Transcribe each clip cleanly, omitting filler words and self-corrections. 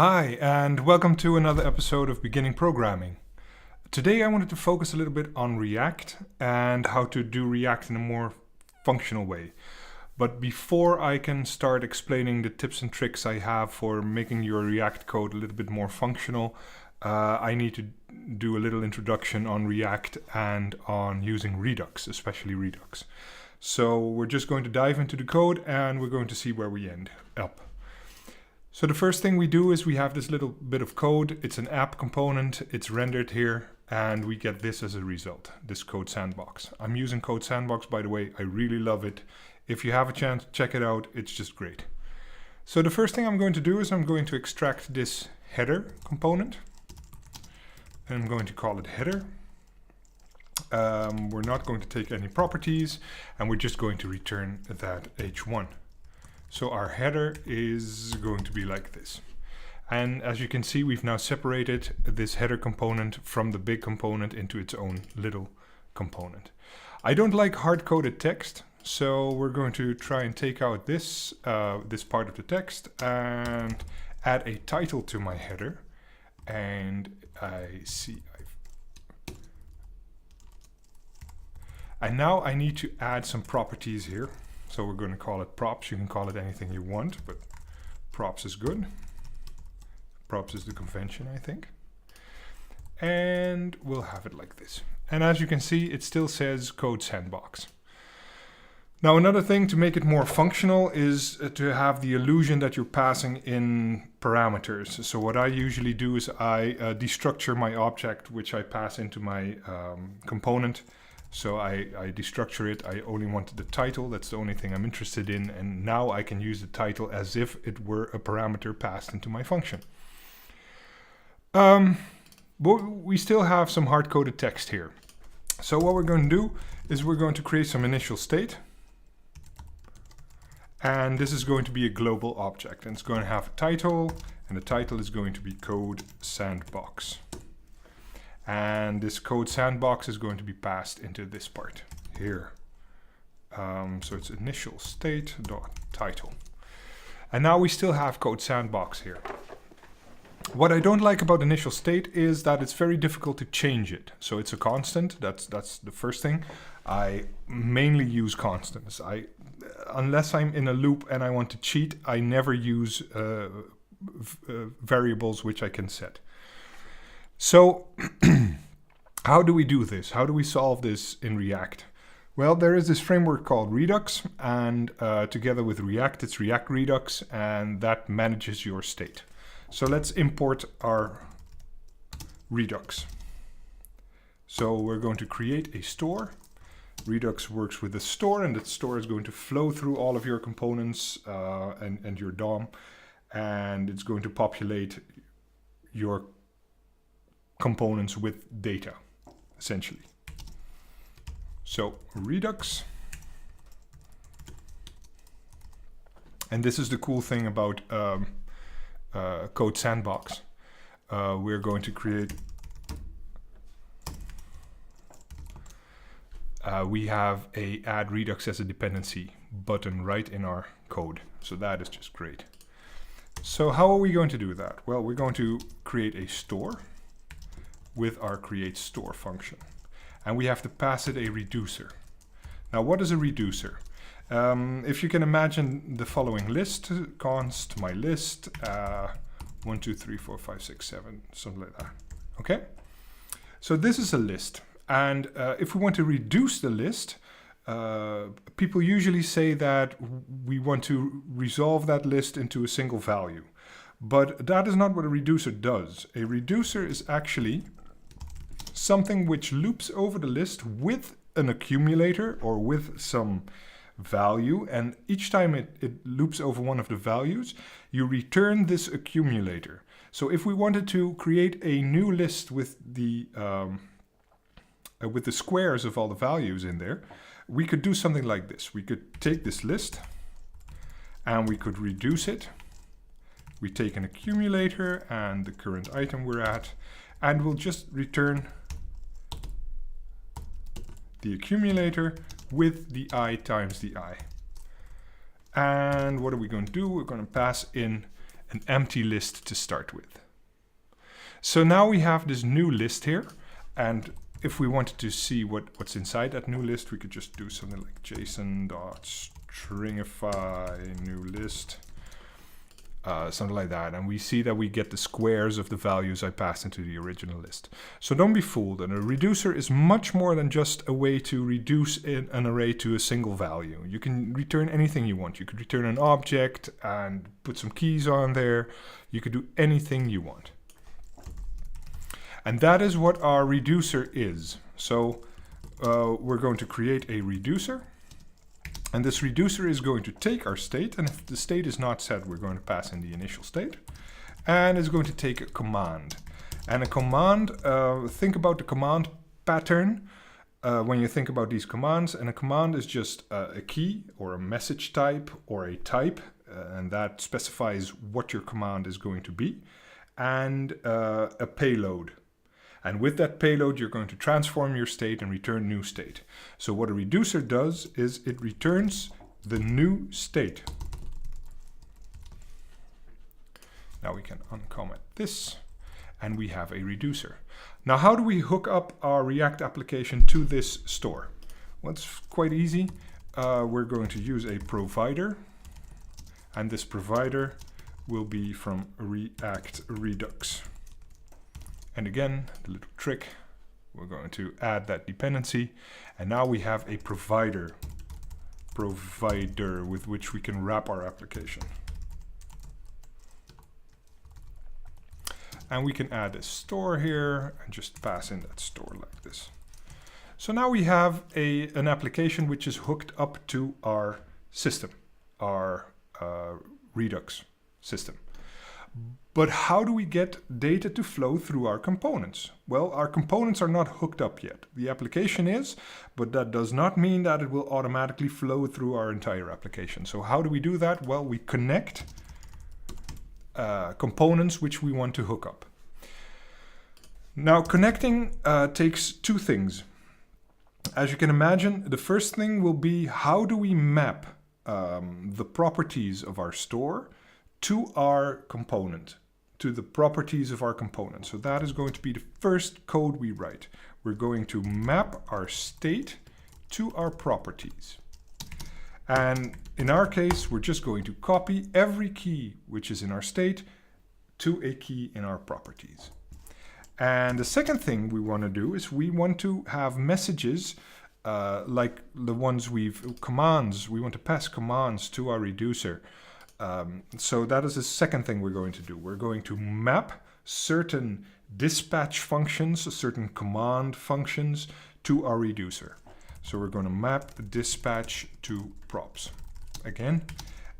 Hi, and welcome to another episode of Beginning Programming. Today I wanted to focus a little bit on React and how to do React in a more functional way. But before I can start explaining the tips and tricks I have for making your React code a little bit more functional, I need to do a little introduction on React and on using Redux, especially Redux. So we're just going to dive into the code and we're going to see where we end up. So the first thing we do is we have this little bit of code. It's an app component. It's rendered here and we get this as a result, this code sandbox. I'm using code sandbox, by the way. I really love it. If you have a chance, check it out. It's just great. So the first thing I'm going to do is I'm going to extract this header component. And I'm going to call it header. We're not going to take any properties and we're just going to return that h1. So our header is going to be like this. And as you can see, we've now separated this header component from the big component into its own little component. I don't like hard-coded text, so we're going to try and take out this part of the text and add a title to my header. And and now I need to add some properties here. So we're going to call it props. You can call it anything you want, but props is good. Props is the convention, I think. And we'll have it like this. And as you can see, it still says code sandbox. Now another thing to make it more functional is to have the illusion that you're passing in parameters. So what I usually do is I destructure my object, which I pass into my component. So I destructure it. I only wanted the title. That's the only thing I'm interested in. And now I can use the title as if it were a parameter passed into my function. But we still have some hard-coded text here. So what we're going to do is we're going to create some initial state. And this is going to be a global object. And it's going to have a title. And the title is going to be code sandbox. And this code sandbox is going to be passed into this part here. So it's initial state dot title. And now we still have code sandbox here. What I don't like about initial state is that it's very difficult to change it. So it's a constant. That's the first thing. I mainly use constants. Unless I'm in a loop and I want to cheat, I never use variables which I can set. So how do we do this? How do we solve this in React? Well, there is this framework called Redux, and together with React, it's React Redux, and that manages your state. So let's import our Redux. So we're going to create a store. Redux works with the store, and that store is going to flow through all of your components and your DOM, and it's going to populate your components with data, essentially. So Redux. And this is the cool thing about code sandbox. We're going to create, we have a add Redux as a dependency button right in our code. So that is just great. So how are we going to do that? Well, we're going to create a store with our create store function. And we have to pass it a reducer. Now, what is a reducer? If you can imagine the following list, const my list, 1, 2, 3, 4, 5, 6, 7, something like that. Okay? So this is a list. And if we want to reduce the list, people usually say that we want to resolve that list into a single value. But that is not what a reducer does. A reducer is actually something which loops over the list with an accumulator or with some value, and each time it loops over one of the values, you return this accumulator. So if we wanted to create a new list with the squares of all the values in there, we could do something like this. We could take this list and we could reduce it. We take an accumulator and the current item we're at, and we'll just return the accumulator with the I times the I. And what are we going to do? We're going to pass in an empty list to start with. So now we have this new list here, and if we wanted to see what's inside that new list, we could just do something like json.stringify new list, something like that, and we see that we get the squares of the values I passed into the original list. So don't be fooled, and a reducer is much more than just a way to reduce an array to a single value. You can return anything you want. You could return an object and put some keys on there. You could do anything you want. And that is what our reducer is. So we're going to create a reducer. And this reducer is going to take our state. And if the state is not set, we're going to pass in the initial state. And it's going to take a command. And a command, think about the command pattern when you think about these commands. And a command is just a key or a message type or a type. And that specifies what your command is going to be. And a payload. And with that payload, you're going to transform your state and return new state. So what a reducer does is it returns the new state. Now we can uncomment this, and we have a reducer. Now, how do we hook up our React application to this store? Well, it's quite easy. We're going to use a provider, and this provider will be from React Redux. And again, the little trick, we're going to add that dependency. And now we have a provider with which we can wrap our application. And we can add a store here and just pass in that store like this. So now we have an application which is hooked up to our system, our Redux system. But how do we get data to flow through our components? Well, our components are not hooked up yet. The application is, but that does not mean that it will automatically flow through our entire application. So how do we do that? Well, we connect components which we want to hook up. Now, connecting takes two things. As you can imagine, the first thing will be how do we map the properties of our store to our component, to the properties of our component. So that is going to be the first code we write. We're going to map our state to our properties. And in our case, we're just going to copy every key which is in our state to a key in our properties. And the second thing we want to do is we want to have messages like the ones commands. We want to pass commands to our reducer. So that is the second thing we're going to do. We're going to map certain dispatch functions, certain command functions to our reducer. So we're going to map dispatch to props again,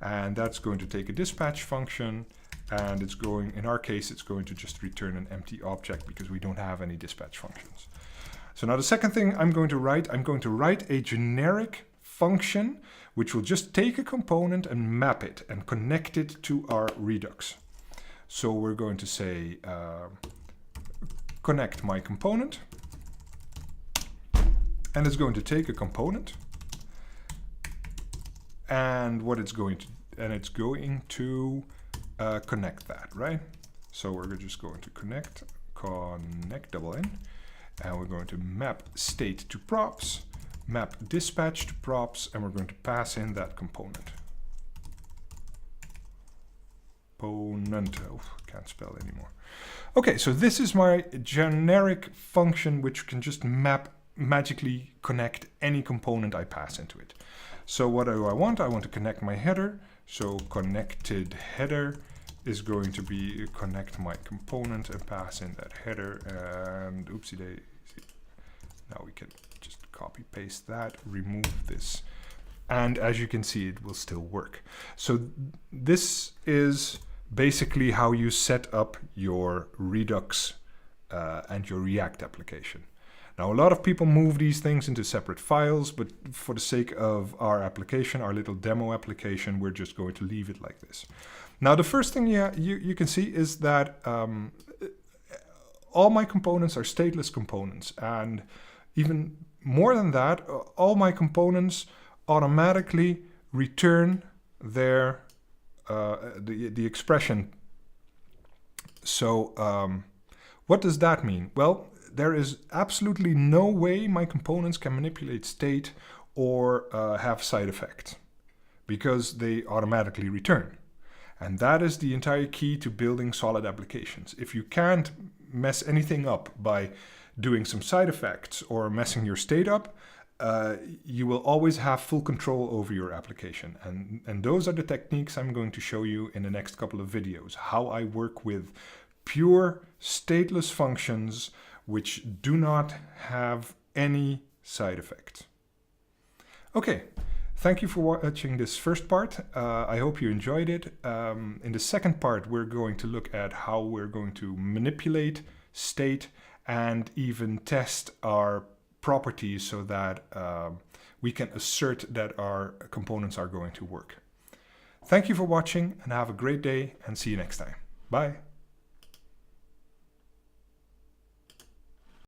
and that's going to take a dispatch function, and it's going, in our case, it's going to just return an empty object because we don't have any dispatch functions. So now the second thing I'm going to write a generic function which will just take a component and map it and connect it to our Redux. So we're going to say connect my component, and it's going to take a component, and it's going to connect that, right? So we're just going to connect double N, and we're going to map state to props, map dispatch to props, and we're going to pass in that component. Oh, can't spell anymore. Okay, so this is my generic function which can just magically connect any component I pass into it. So what do I want? I want to connect my header. So connected header is going to be connect my component and pass in that header, and oopsie daisy. Now we can just copy paste that, remove this, and as you can see, it will still work. So this is basically how you set up your Redux and your React application. Now, a lot of people move these things into separate files, but for the sake of our application, our little demo application, we're just going to leave it like this. Now, the first thing you can see is that all my components are stateless components, and even more than that, all my components automatically return their the expression So what does that mean? Well, there is absolutely no way my components can manipulate state or have side effects, because they automatically return. And that is the entire key to building solid applications. If you can't mess anything up by doing some side effects or messing your state up, you will always have full control over your application. And those are the techniques I'm going to show you in the next couple of videos, how I work with pure stateless functions which do not have any side effects. Okay. Thank you for watching this first part. I hope you enjoyed it. In the second part, we're going to look at how we're going to manipulate state and even test our properties so that we can assert that our components are going to work. Thank you for watching and have a great day, and see you next time. Bye.